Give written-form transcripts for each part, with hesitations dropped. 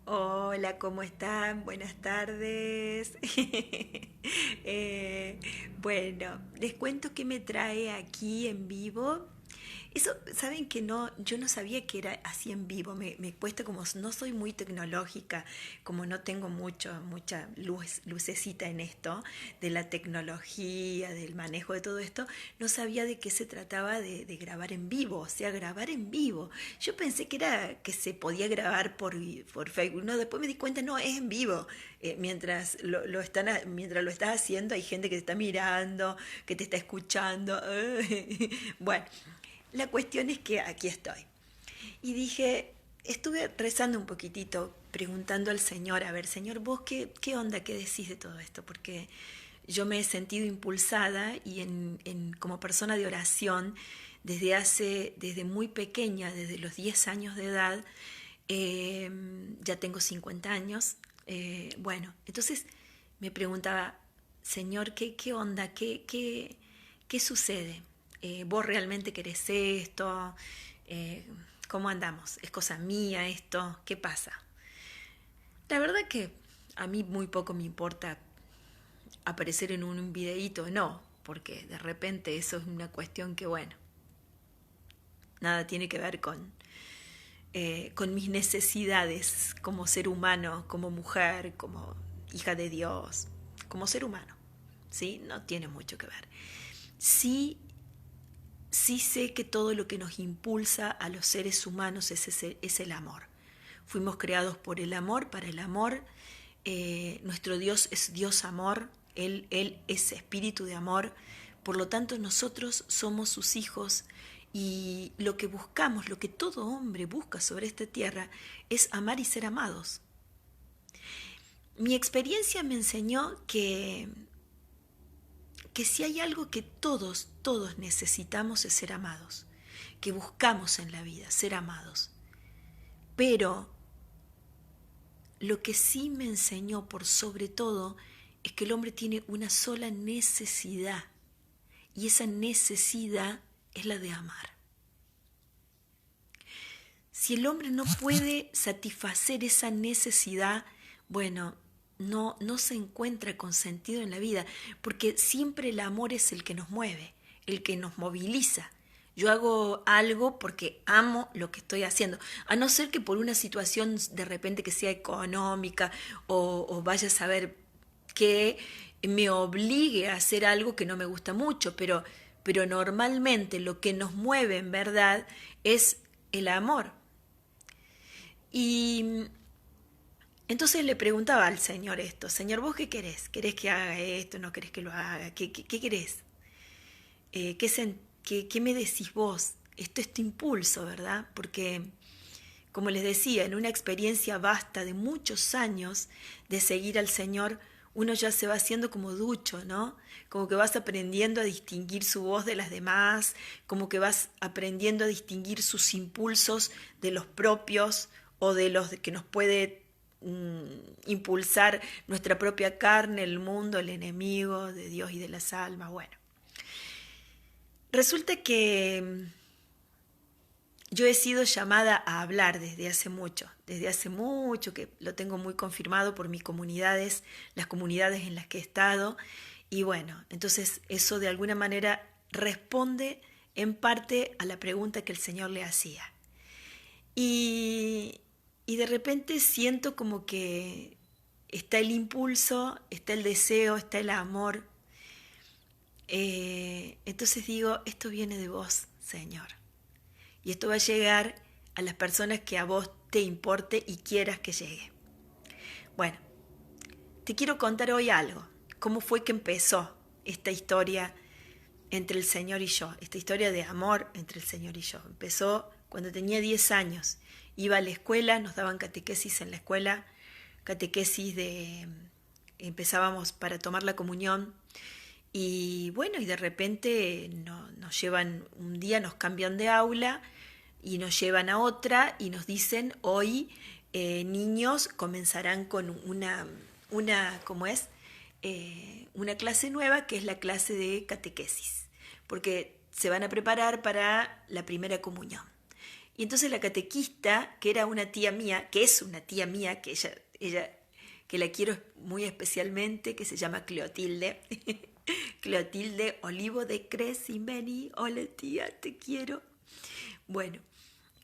Hola, ¿cómo están? Buenas tardes. Bueno, les cuento que me trae aquí en vivo. Eso, saben que no, yo no sabía que era así en vivo. Me cuesta como no soy muy tecnológica, como no tengo mucha lucecita en esto de la tecnología, del manejo de todo esto. No sabía de qué se trataba de grabar en vivo, o sea, grabar en vivo. Yo pensé que era que se podía grabar por Facebook. No, después me di cuenta, no, es en vivo. Mientras lo estás haciendo, hay gente que te está mirando, que te está escuchando. Bueno, la cuestión es que aquí estoy. Y dije, estuve rezando un poquitito, preguntando al Señor, a ver, Señor, vos qué onda, qué decís de todo esto, porque yo me he sentido impulsada y como persona de oración, desde muy pequeña, desde los 10 años de edad, ya tengo 50 años, bueno, entonces me preguntaba, Señor, ¿qué onda? ¿Qué sucede? ¿Vos realmente querés esto? Eh, ¿Cómo andamos? ¿Es cosa mía esto? ¿Qué pasa? La verdad que a mí muy poco me importa aparecer en un videíto, no, porque de repente eso es una cuestión que, bueno, nada tiene que ver con mis necesidades como ser humano, como mujer, como hija de Dios, como ser humano, ¿sí? No tiene mucho que ver. Sí, sí sé que todo lo que nos impulsa a los seres humanos es el amor. Fuimos creados por el amor, para el amor. Nuestro Dios es Dios amor, Él es espíritu de amor. Por lo tanto, nosotros somos sus hijos y lo que buscamos, lo que todo hombre busca sobre esta tierra, es amar y ser amados. Mi experiencia me enseñó que si hay algo que todos necesitamos es ser amados, que buscamos en la vida, ser amados. Pero lo que sí me enseñó por sobre todo es que el hombre tiene una sola necesidad y esa necesidad es la de amar. Si el hombre no puede satisfacer esa necesidad, bueno, no se encuentra con sentido en la vida, porque siempre el amor es el que nos mueve, el que nos moviliza. Yo hago algo porque amo lo que estoy haciendo, a no ser que por una situación de repente que sea económica o vaya a saber que me obligue a hacer algo que no me gusta mucho, pero normalmente lo que nos mueve en verdad es el amor. Y entonces le preguntaba al Señor esto, Señor, ¿vos qué querés? ¿Querés que haga esto? ¿No querés que lo haga? ¿Qué querés? ¿Qué me decís vos? Esto es tu impulso, ¿verdad? Porque, como les decía, en una experiencia vasta de muchos años de seguir al Señor, uno ya se va haciendo como ducho, ¿no? Como que vas aprendiendo a distinguir su voz de las demás, como que vas aprendiendo a distinguir sus impulsos de los propios o de los que nos puede impulsar nuestra propia carne, el mundo, el enemigo de Dios y de las almas. Bueno, resulta que yo he sido llamada a hablar desde hace mucho que lo tengo muy confirmado por mis comunidades, las comunidades en las que he estado, y bueno, entonces eso de alguna manera responde en parte a la pregunta que el Señor le hacía. Y, y de repente siento como que está el impulso, está el deseo, está el amor. Entonces digo, esto viene de vos, Señor. Y esto va a llegar a las personas que a vos te importe y quieras que llegue. Bueno, te quiero contar hoy algo. ¿Cómo fue que empezó esta historia entre el Señor y yo? Esta historia de amor entre el Señor y yo. Empezó cuando tenía 10 años. Iba a la escuela, nos daban catequesis en la escuela, catequesis de... Empezábamos para tomar la comunión y bueno, y de repente nos llevan, un día nos cambian de aula y nos llevan a otra y nos dicen, hoy niños comenzarán con ¿cómo es? Una clase nueva que es la clase de catequesis, porque se van a preparar para la primera comunión. Y entonces la catequista, que era una tía mía, que es una tía mía, que ella que la quiero muy especialmente, que se llama Clotilde, Clotilde Olivo de Crescimeni, hola tía, te quiero. Bueno,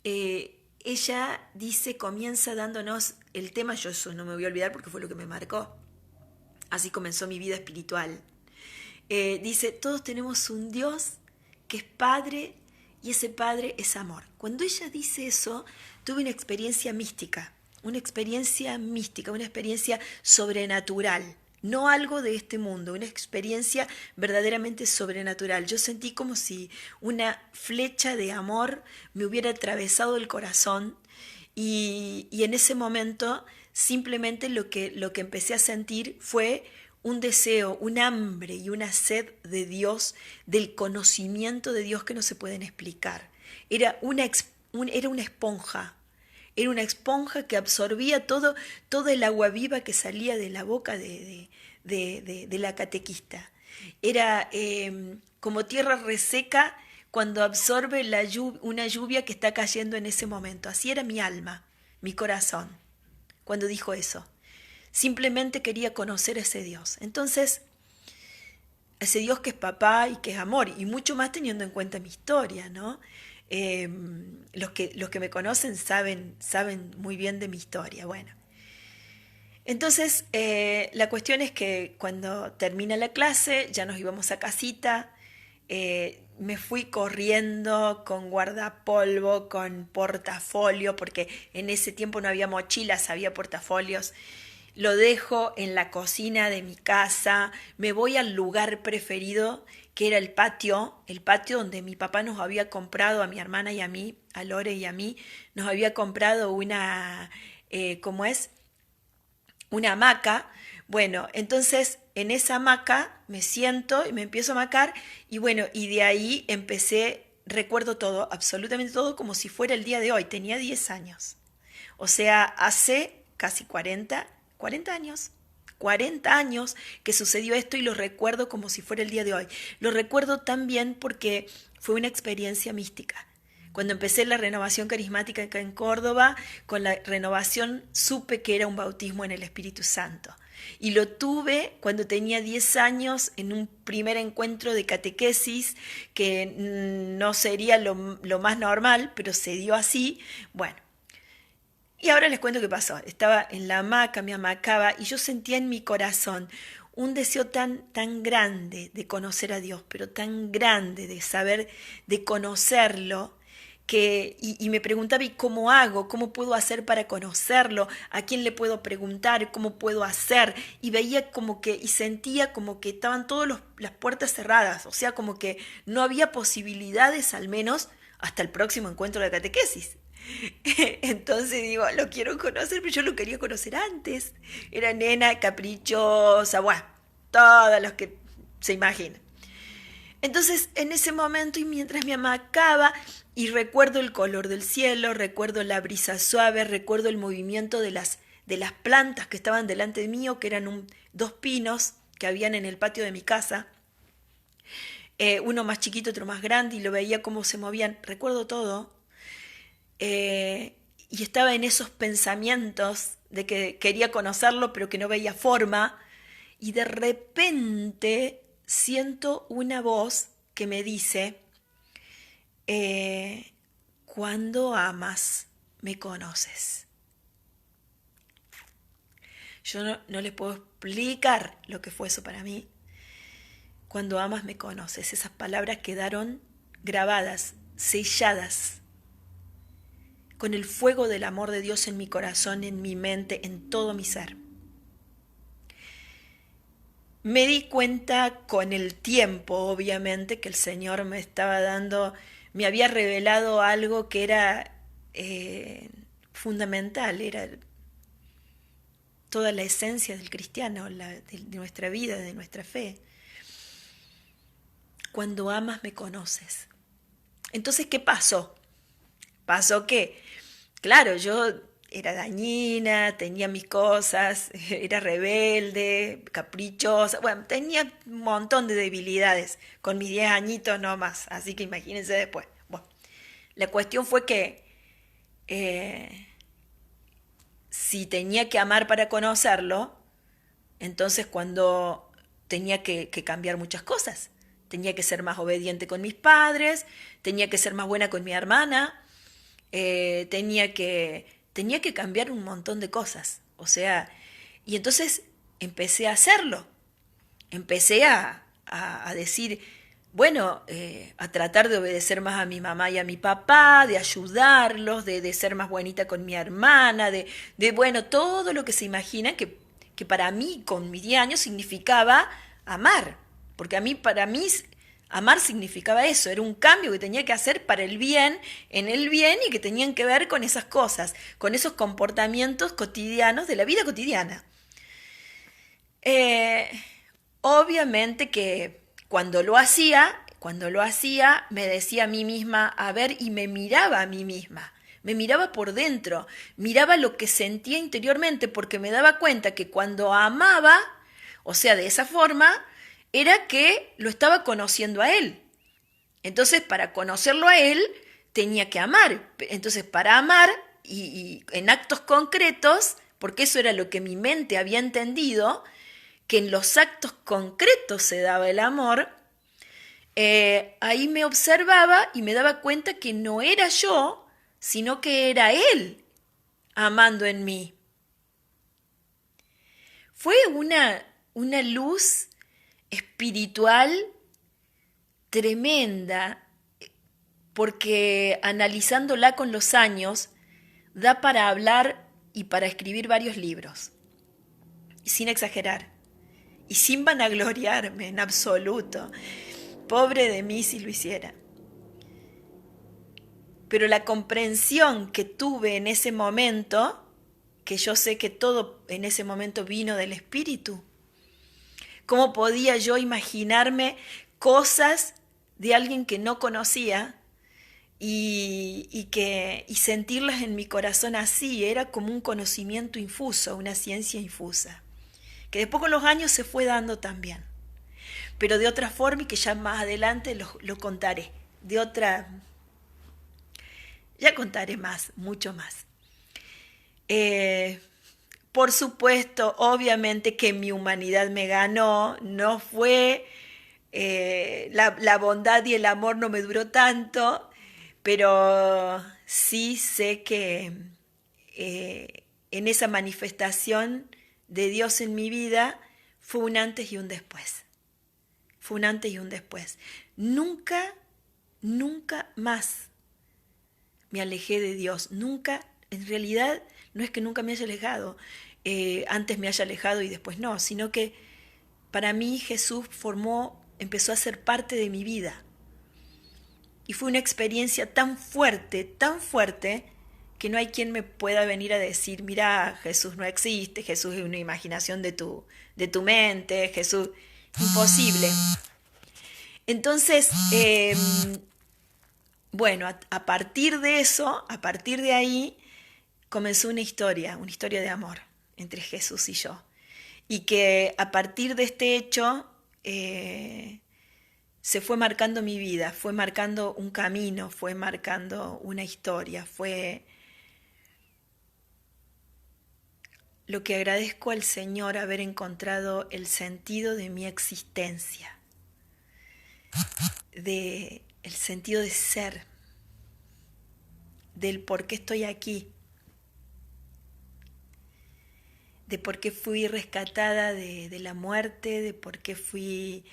ella dice, comienza dándonos el tema, yo eso no me voy a olvidar porque fue lo que me marcó, así comenzó mi vida espiritual. Dice, todos tenemos un Dios que es Padre y ese Padre es amor. Cuando ella dice eso, tuve una experiencia mística, una experiencia sobrenatural, no algo de este mundo, una experiencia verdaderamente sobrenatural. Yo sentí como si una flecha de amor me hubiera atravesado el corazón y en ese momento simplemente lo que empecé a sentir fue un deseo, un hambre y una sed de Dios, del conocimiento de Dios que no se pueden explicar. Era una esponja. Era una esponja que absorbía todo el agua viva que salía de la boca de la catequista. Era como tierra reseca cuando absorbe una lluvia que está cayendo en ese momento. Así era mi alma, mi corazón, cuando dijo eso. Simplemente quería conocer a ese Dios. Entonces, ese Dios que es papá y que es amor, y mucho más teniendo en cuenta mi historia, ¿no? Los que me conocen saben muy bien de mi historia. Bueno, entonces la cuestión es que cuando termina la clase, ya nos íbamos a casita, me fui corriendo con guardapolvo, con portafolio, porque en ese tiempo no había mochilas, había portafolios. Lo dejo en la cocina de mi casa, me voy al lugar preferido, que era el patio donde mi papá nos había comprado, a mi hermana y a mí, a Lore y a mí, nos había comprado una, ¿cómo es? Una hamaca. Bueno, entonces en esa hamaca me siento y me empiezo a hamacar y bueno, y de ahí recuerdo todo, absolutamente todo, como si fuera el día de hoy. Tenía 10 años. O sea, hace casi 40 años. 40 años que sucedió esto y lo recuerdo como si fuera el día de hoy. Lo recuerdo tan bien porque fue una experiencia mística. Cuando empecé la renovación carismática acá en Córdoba, con la renovación supe que era un bautismo en el Espíritu Santo. Y lo tuve cuando tenía 10 años en un primer encuentro de catequesis, que no sería lo más normal, pero se dio así. Bueno, y ahora les cuento qué pasó. Estaba en la hamaca, me hamacaba, y yo sentía en mi corazón un deseo tan grande de conocer a Dios, pero tan grande de saber, de conocerlo, y me preguntaba, ¿y cómo hago? ¿Cómo puedo hacer para conocerlo? ¿A quién le puedo preguntar? ¿Cómo puedo hacer? Y veía y sentía como que estaban todas las puertas cerradas, o sea, como que no había posibilidades, al menos hasta el próximo encuentro de catequesis. Entonces digo, lo quiero conocer, pero yo lo quería conocer antes. Era nena, caprichosa, bueno, todos los que se imaginan. Entonces, en ese momento, y mientras me amacaba, y recuerdo el color del cielo, recuerdo la brisa suave, recuerdo el movimiento de las plantas que estaban delante de mí, que eran 2 pinos que habían en el patio de mi casa, uno más chiquito, otro más grande, y lo veía cómo se movían. Recuerdo todo. Y estaba en esos pensamientos de que quería conocerlo, pero que no veía forma, y de repente siento una voz que me dice, cuando amas, me conoces. Yo no les puedo explicar lo que fue eso para mí. Cuando amas, me conoces. Esas palabras quedaron grabadas, selladas, con el fuego del amor de Dios en mi corazón, en mi mente, en todo mi ser. Me di cuenta con el tiempo, obviamente, que el Señor me estaba dando, me había revelado algo que era fundamental, era toda la esencia del cristiano, de nuestra vida, de nuestra fe. Cuando amas, me conoces. Entonces, ¿qué pasó? Pasó que, claro, yo era dañina, tenía mis cosas, era rebelde, caprichosa, bueno, tenía un montón de debilidades, con mis 10 añitos no más, así que imagínense después. Bueno, la cuestión fue que eh, si tenía que amar para conocerlo, entonces cuando tenía que cambiar muchas cosas. Tenía que ser más obediente con mis padres, tenía que ser más buena con mi hermana, tenía que cambiar un montón de cosas. O sea, y entonces empecé a hacerlo. Empecé a decir, bueno, a tratar de obedecer más a mi mamá y a mi papá, de ayudarlos, de ser más buenita con mi hermana, bueno, todo lo que se imagina que para mí, con mis 10 años, significaba amar. Porque para mí, amar significaba eso, era un cambio que tenía que hacer para el bien, en el bien, y que tenían que ver con esas cosas, con esos comportamientos cotidianos de la vida cotidiana. Eh, Obviamente que cuando lo hacía, me decía a mí misma, a ver, y me miraba a mí misma, me miraba por dentro, miraba lo que sentía interiormente, porque me daba cuenta que cuando amaba, o sea, de esa forma, era que lo estaba conociendo a él. Entonces, para conocerlo a él, tenía que amar. Entonces, para amar, y en actos concretos, porque eso era lo que mi mente había entendido, que en los actos concretos se daba el amor, ahí me observaba y me daba cuenta que no era yo, sino que era él amando en mí. Fue una luz espiritual tremenda, porque analizándola con los años, da para hablar y para escribir varios libros, y sin exagerar. Y sin vanagloriarme en absoluto. Pobre de mí si lo hiciera. Pero la comprensión que tuve en ese momento, que yo sé que todo en ese momento vino del Espíritu. ¿Cómo podía yo imaginarme cosas de alguien que no conocía y sentirlas en mi corazón así? Era como un conocimiento infuso, una ciencia infusa, que después con los años se fue dando también, pero de otra forma, y que ya más adelante lo contaré, ya contaré más, mucho más. Por supuesto, obviamente que mi humanidad me ganó, no fue, la bondad y el amor no me duró tanto, pero sí sé que en esa manifestación de Dios en mi vida fue un antes y un después. Fue un antes y un después. Nunca, nunca más me alejé de Dios. Nunca, en realidad, no es que nunca me haya alejado, antes me haya alejado y después no, sino que para mí Jesús empezó a ser parte de mi vida. Y fue una experiencia tan fuerte, que no hay quien me pueda venir a decir, mira, Jesús no existe, Jesús es una imaginación de tu mente, Jesús, imposible. Entonces, bueno, a partir de eso, a partir de ahí, comenzó una historia de amor entre Jesús y yo. Y que a partir de este hecho se fue marcando mi vida, fue marcando un camino, fue marcando una historia, fue lo que agradezco al Señor, haber encontrado el sentido de mi existencia, el sentido de ser, del por qué estoy aquí, de por qué fui rescatada de la muerte, de por qué fui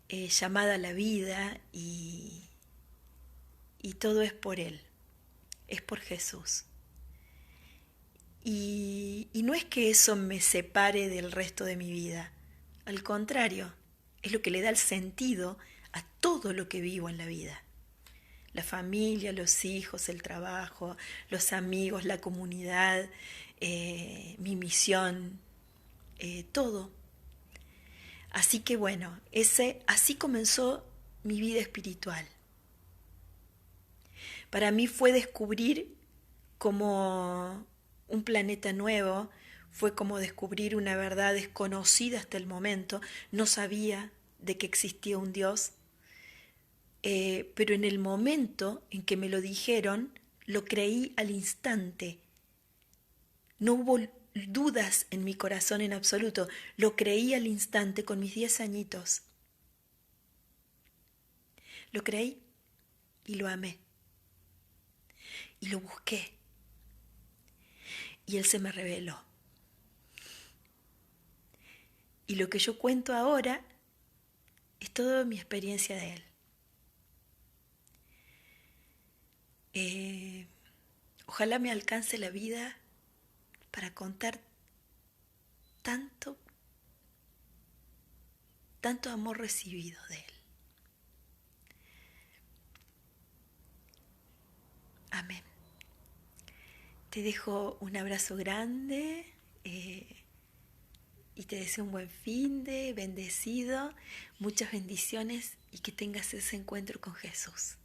llamada a la vida, y todo es por Él, es por Jesús. Y no es que eso me separe del resto de mi vida, al contrario, es lo que le da el sentido a todo lo que vivo en la vida. La familia, los hijos, el trabajo, los amigos, la comunidad, mi misión, todo. Así que bueno, así comenzó mi vida espiritual. Para mí fue descubrir como un planeta nuevo, fue como descubrir una verdad desconocida hasta el momento. No sabía de que existía un Dios, pero en el momento en que me lo dijeron, lo creí al instante. No hubo dudas en mi corazón en absoluto. Lo creí al instante con mis 10 añitos. Lo creí y lo amé. Y lo busqué. Y Él se me reveló. Y lo que yo cuento ahora es toda mi experiencia de Él. Ojalá me alcance la vida para contar tanto, tanto amor recibido de Él. Amén. Te dejo un abrazo grande y te deseo un buen fin de bendecido, muchas bendiciones y que tengas ese encuentro con Jesús.